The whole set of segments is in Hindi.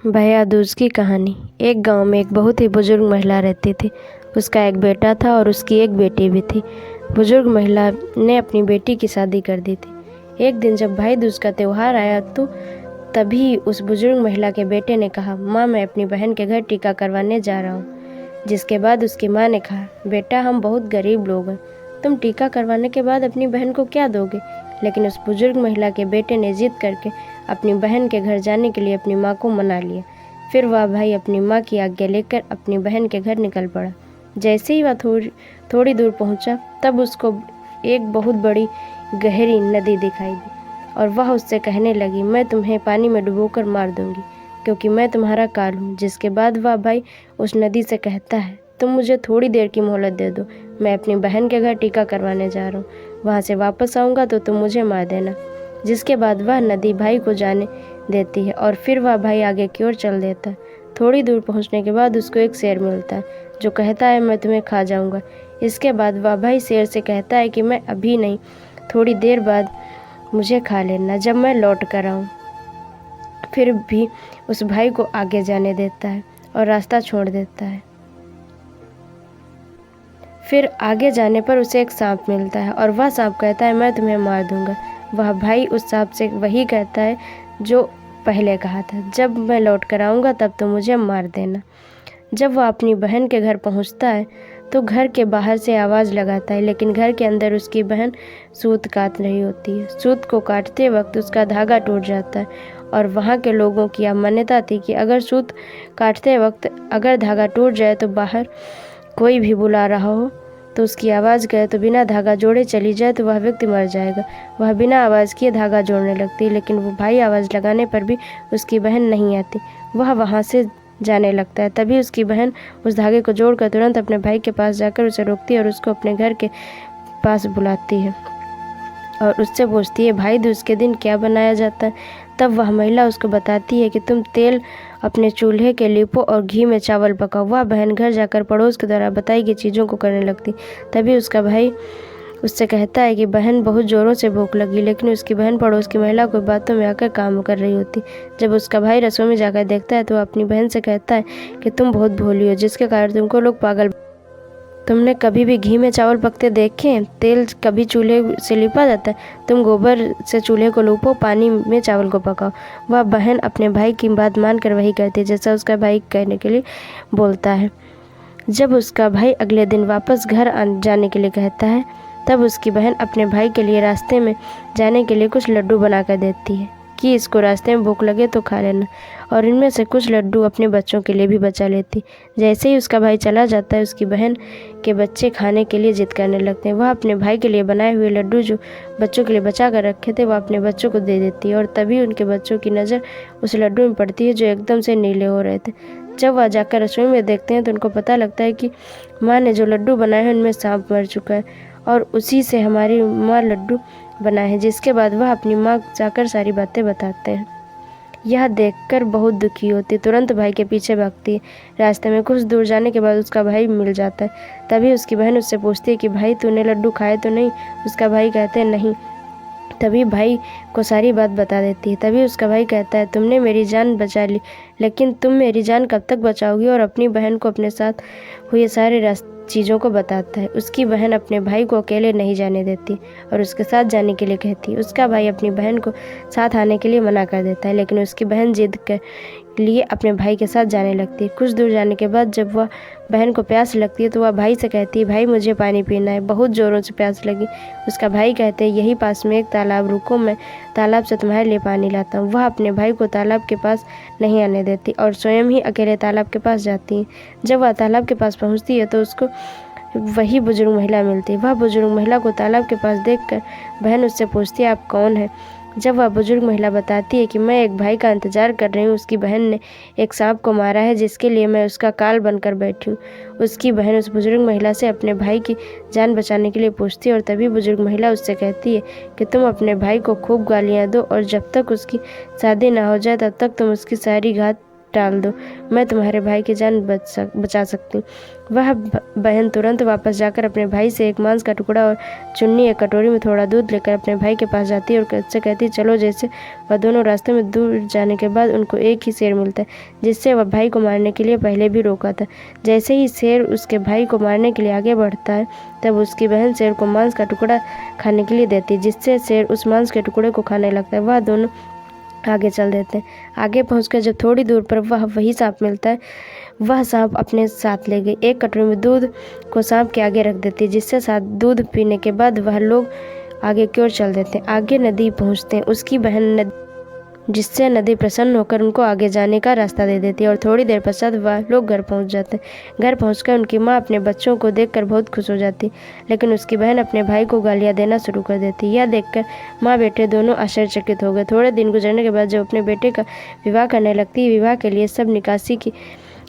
भैया दूज की कहानी। एक गांव में एक बहुत ही बुजुर्ग महिला रहती थी। उसका एक बेटा था और उसकी एक बेटी भी थी। बुजुर्ग महिला ने अपनी बेटी की शादी कर दी थी। एक दिन जब भाई दूज का त्यौहार आया तो तभी उस बुजुर्ग महिला के बेटे ने कहा, माँ मैं अपनी बहन के घर टीका करवाने जा रहा हूँ। जिसके बाद उसकी माँ ने कहा, बेटा हम बहुत गरीब लोग हैं, तुम टीका करवाने के बाद अपनी बहन को क्या दोगे। लेकिन उस बुजुर्ग महिला के बेटे ने जिद करके अपनी बहन के घर जाने के लिए अपनी माँ को मना लिया। फिर वह भाई अपनी माँ की आज्ञा लेकर अपनी बहन के घर निकल पड़ा। जैसे ही वह थोड़ी दूर पहुँचा तब उसको एक बहुत बड़ी गहरी नदी दिखाई दी और वह उससे कहने लगी, मैं तुम्हें पानी में डुबोकर मार दूंगी क्योंकि मैं तुम्हारा काल हूँ। जिसके बाद वह भाई उस नदी से कहता है, तुम मुझे थोड़ी देर की मोहलत दे दो, मैं अपनी बहन के घर टीका करवाने जा रहा हूँ, वहाँ से वापस आऊँगा तो तुम मुझे मार देना। जिसके बाद वह नदी भाई को जाने देती है और फिर वह भाई आगे की ओर चल देता है। थोड़ी दूर पहुँचने के बाद उसको एक शेर मिलता है जो कहता है, मैं तुम्हें खा जाऊँगा। इसके बाद वह भाई शेर से कहता है कि मैं अभी नहीं, थोड़ी देर बाद मुझे खा लेना जब मैं लौट कर आऊँ। फिर भी उस भाई को आगे जाने देता है और रास्ता छोड़ देता है। फिर आगे जाने पर उसे एक सांप मिलता है और वह सांप कहता है, मैं तुम्हें मार दूंगा। वह भाई उस सांप से वही कहता है जो पहले कहा था, जब मैं लौट कर आऊँगा तब तो मुझे मार देना। जब वह अपनी बहन के घर पहुँचता है तो घर के बाहर से आवाज़ लगाता है, लेकिन घर के अंदर उसकी बहन सूत काट रही होती है। सूत को काटते वक्त उसका धागा टूट जाता है और वहाँ के लोगों की यह मान्यता थी कि अगर सूत काटते वक्त अगर धागा टूट जाए तो बाहर कोई भी बुला रहा हो तो उसकी आवाज़ गए तो बिना धागा जोड़े चली जाए तो वह व्यक्ति मर जाएगा। वह बिना आवाज़ किए धागा जोड़ने लगती, लेकिन वो भाई आवाज़ लगाने पर भी उसकी बहन नहीं आती। वह वहाँ से जाने लगता है। तभी उसकी बहन उस धागे को जोड़कर तुरंत अपने भाई के पास जाकर उसे रोकती है और उसको अपने घर के पास बुलाती है और उससे पूछती है, भाई दूज के दिन क्या बनाया जाता है। तब वह महिला उसको बताती है कि तुम तेल अपने चूल्हे के लिपो और घी में चावल पकाओ। वह बहन घर जाकर पड़ोस के द्वारा बताई गई चीज़ों को करने लगती। तभी उसका भाई उससे कहता है कि बहन बहुत ज़ोरों से भूख लगी, लेकिन उसकी बहन पड़ोस की महिला को बातों में आकर काम कर रही होती। जब उसका भाई रसोई में जाकर देखता है तो वह अपनी बहन से कहता है कि तुम बहुत भोली हो, जिसके कारण तुमको लोग पागल। तुमने कभी भी घी में चावल पकते देखे? तेल कभी चूल्हे से लिपा जाता है? तुम गोबर से चूल्हे को लूपो, पानी में चावल को पकाओ। वह बहन अपने भाई की बात मानकर वही करती है जैसा उसका भाई कहने के लिए बोलता है। जब उसका भाई अगले दिन वापस घर जाने के लिए कहता है तब उसकी बहन अपने भाई के लिए रास्ते में जाने के लिए कुछ लड्डू बनाकर देती है कि इसको रास्ते में भूख लगे तो खा लेना, और इनमें से कुछ लड्डू अपने बच्चों के लिए भी बचा लेती। जैसे ही उसका भाई चला जाता है उसकी बहन के बच्चे खाने के लिए जिद करने लगते हैं। वह अपने भाई के लिए बनाए हुए लड्डू जो बच्चों के लिए बचा कर रखे थे वह अपने बच्चों को दे देती है और तभी उनके बच्चों की नज़र उस लड्डू में पड़ती है जो एकदम से नीले हो रहे थे। जब वह जाकर रसोई में देखते हैं तो उनको पता लगता है कि माँ ने जो लड्डू बनाए हैं उनमें सांप मर चुका है और उसी से हमारी माँ लड्डू बनाए हैं। जिसके बाद वह अपनी माँ जाकर सारी बातें बताते हैं। यह देखकर बहुत दुखी होती, तुरंत भाई के पीछे भागती है। रास्ते में कुछ दूर जाने के बाद उसका भाई मिल जाता है। तभी उसकी बहन उससे पूछती है कि भाई तूने लड्डू खाए तो नहीं? उसका भाई कहते हैं नहीं। तभी भाई को सारी बात बता देती है। तभी उसका भाई कहता है, तुमने मेरी जान बचा ली, लेकिन तुम मेरी जान कब तक बचाओगी? और अपनी बहन को अपने साथ हुए सारे चीज़ों को बताता है। उसकी बहन अपने भाई को अकेले नहीं जाने देती और उसके साथ जाने के लिए कहती है। उसका भाई अपनी बहन को साथ आने के लिए मना कर देता है, लेकिन उसकी बहन जिद कर लिए अपने भाई के साथ जाने लगती है। कुछ दूर जाने के बाद जब वह बहन को प्यास लगती है तो वह भाई से कहती है, भाई मुझे पानी पीना है, बहुत ज़ोरों से प्यास लगी। उसका भाई कहते हैं, यही पास में एक तालाब, रुको मैं तालाब से तुम्हारे लिए पानी लाता हूँ। वह अपने भाई को तालाब के पास नहीं आने देती और स्वयं ही अकेले तालाब के पास जाती है। जब वह तालाब के पास पहुँचती है तो उसको वही बुजुर्ग महिला मिलती है। वह बुजुर्ग महिला को तालाब के पास देखकर बहन उससे पूछती है, आप कौन है? जब वह बुजुर्ग महिला बताती है कि मैं एक भाई का इंतज़ार कर रही हूँ, उसकी बहन ने एक सांप को मारा है जिसके लिए मैं उसका काल बनकर बैठी हूँ। उसकी बहन उस बुजुर्ग महिला से अपने भाई की जान बचाने के लिए पूछती है और तभी बुजुर्ग महिला उससे कहती है कि तुम अपने भाई को खूब गालियाँ दो और जब तक उसकी शादी ना हो जाए तब तक तुम उसकी सारी घात टाल दो, मैं तुम्हारे भाई की जान बचा सकती हूँ। वह बहन तुरंत वापस जाकर अपने भाई से एक मांस का टुकड़ा और चुन्नी एक कटोरी में थोड़ा दूध लेकर अपने भाई के पास जाती है और उससे कहती है चलो। जैसे वह दोनों रास्ते में दूर जाने के बाद उनको एक ही शेर मिलता है जिससे वह भाई को मारने के लिए पहले भी रोका था। जैसे ही शेर उसके भाई को मारने के लिए आगे बढ़ता है तब उसकी बहन शेर को मांस का टुकड़ा खाने के लिए देती है, जिससे शेर उस मांस के टुकड़े को खाने लगता है। वह दोनों आगे चल देते हैं। आगे पहुंचकर जब थोड़ी दूर पर वही सांप मिलता है, वह सांप अपने साथ ले गई। एक कटोरी में दूध को सांप के आगे रख देती है, जिससे साथ दूध पीने के बाद वह लोग आगे की ओर चल देते हैं। आगे नदी पहुंचते हैं। उसकी बहन जिससे नदी प्रसन्न होकर उनको आगे जाने का रास्ता दे देती है और थोड़ी देर पश्चात वह लोग घर पहुंच जाते हैं। घर पहुंचकर उनकी माँ अपने बच्चों को देखकर बहुत खुश हो जाती, लेकिन उसकी बहन अपने भाई को गालियां देना शुरू कर देती। यह देखकर माँ बेटे दोनों आश्चर्यचकित हो गए। थोड़े दिन गुजरने के बाद जब अपने बेटे का विवाह करने लगती है, विवाह के लिए सब निकासी की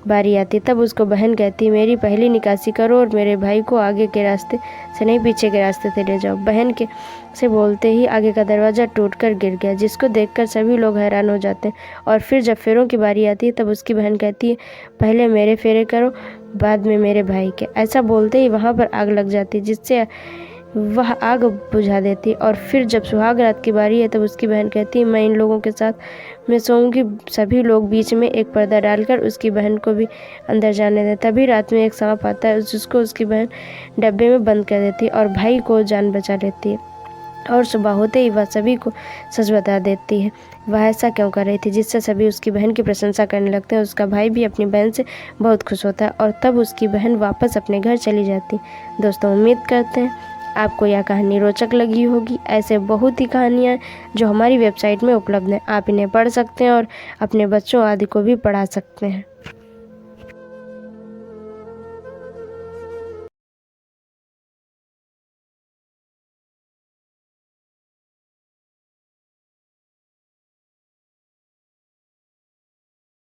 बारी आती, तब उसको बहन कहती मेरी पहली निकासी करो और मेरे भाई को आगे के रास्ते से नहीं पीछे के रास्ते से ले जाओ। बहन के से बोलते ही आगे का दरवाज़ा टूटकर गिर गया, जिसको देखकर सभी लोग हैरान हो जाते हैं। और फिर जब फेरों की बारी आती है तब उसकी बहन कहती है पहले मेरे फेरे करो, बाद में मेरे भाई के। ऐसा बोलते ही वहाँ पर आग लग जाती, जिससे वह आग बुझा देती। और फिर जब सुहाग रात की बारी है तब उसकी बहन कहती है मैं इन लोगों के साथ मैं सोऊंगी। सभी लोग बीच में एक पर्दा डालकर उसकी बहन को भी अंदर जाने दें। तभी रात में एक सांप आता है, जिसको उसकी बहन डब्बे में बंद कर देती है और भाई को जान बचा लेती है। और सुबह होते ही वह सभी को सच बता देती है वह ऐसा क्यों कर रही थी, जिससे सभी उसकी बहन की प्रशंसा करने लगते हैं। उसका भाई भी अपनी बहन से बहुत खुश होता है और तब उसकी बहन वापस अपने घर चली जाती। दोस्तों, उम्मीद करते हैं आपको यह कहानी रोचक लगी होगी। ऐसे बहुत ही कहानियाँ जो हमारी वेबसाइट में उपलब्ध हैं, आप इन्हें पढ़ सकते हैं और अपने बच्चों आदि को भी पढ़ा सकते हैं।